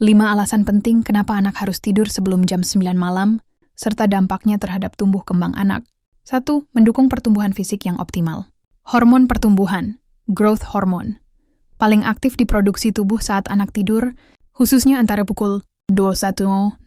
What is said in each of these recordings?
5 alasan penting kenapa anak harus tidur sebelum jam 9 malam, serta dampaknya terhadap tumbuh kembang anak. 1. Mendukung pertumbuhan fisik yang optimal. Hormon pertumbuhan, growth hormone, paling aktif diproduksi tubuh saat anak tidur, khususnya antara pukul 21.00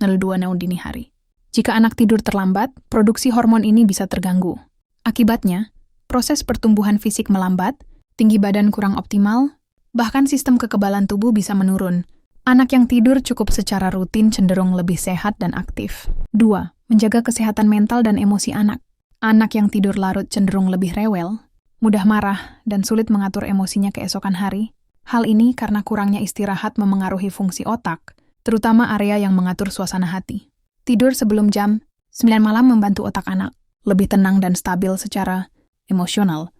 dini hari. Jika anak tidur terlambat, produksi hormon ini bisa terganggu. Akibatnya, proses pertumbuhan fisik melambat, tinggi badan kurang optimal, bahkan sistem kekebalan tubuh bisa menurun. Anak yang tidur cukup secara rutin cenderung lebih sehat dan aktif. 2. Menjaga kesehatan mental dan emosi anak. Anak yang tidur larut cenderung lebih rewel, mudah marah, dan sulit mengatur emosinya keesokan hari. Hal ini karena kurangnya istirahat memengaruhi fungsi otak, terutama area yang mengatur suasana hati. Tidur sebelum jam 9 malam membantu otak anak lebih tenang dan stabil secara emosional,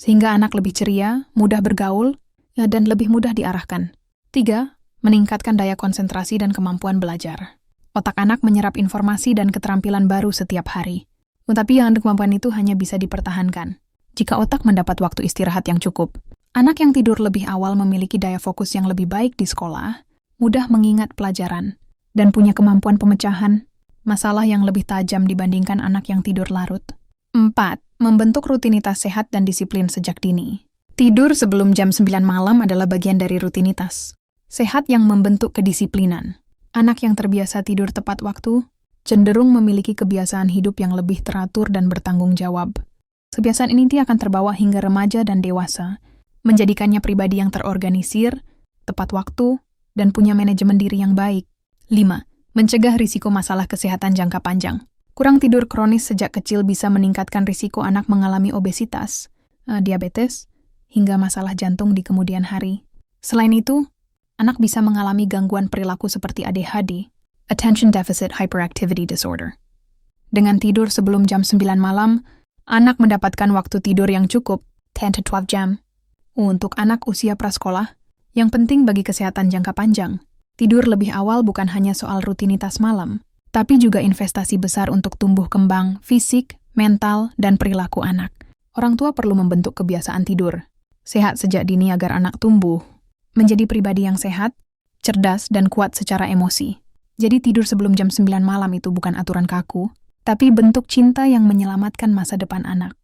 sehingga anak lebih ceria, mudah bergaul, dan lebih mudah diarahkan. 3. Meningkatkan daya konsentrasi dan kemampuan belajar. Otak anak menyerap informasi dan keterampilan baru setiap hari. Tetapi kemampuan itu hanya bisa dipertahankan jika otak mendapat waktu istirahat yang cukup. Anak yang tidur lebih awal memiliki daya fokus yang lebih baik di sekolah, mudah mengingat pelajaran, dan punya kemampuan pemecahan masalah yang lebih tajam dibandingkan anak yang tidur larut. 4. Membentuk rutinitas sehat dan disiplin sejak dini. Tidur sebelum jam 9 malam adalah bagian dari rutinitas sehat yang membentuk kedisiplinan. Anak yang terbiasa tidur tepat waktu cenderung memiliki kebiasaan hidup yang lebih teratur dan bertanggung jawab. Kebiasaan ini akan terbawa hingga remaja dan dewasa, menjadikannya pribadi yang terorganisir, tepat waktu, dan punya manajemen diri yang baik. 5. Mencegah risiko masalah kesehatan jangka panjang. Kurang tidur kronis sejak kecil bisa meningkatkan risiko anak mengalami obesitas, diabetes, hingga masalah jantung di kemudian hari. Selain itu, anak bisa mengalami gangguan perilaku seperti ADHD, Attention Deficit Hyperactivity Disorder. Dengan tidur sebelum jam 9 malam, anak mendapatkan waktu tidur yang cukup, 10 to 12 jam. Untuk anak usia prasekolah, yang penting bagi kesehatan jangka panjang, tidur lebih awal bukan hanya soal rutinitas malam, tapi juga investasi besar untuk tumbuh kembang, fisik, mental, dan perilaku anak. Orang tua perlu membentuk kebiasaan tidur sehat sejak dini agar anak tumbuh menjadi pribadi yang sehat, cerdas, dan kuat secara emosi. Jadi tidur sebelum jam 9 malam itu bukan aturan kaku, tapi bentuk cinta yang menyelamatkan masa depan anak.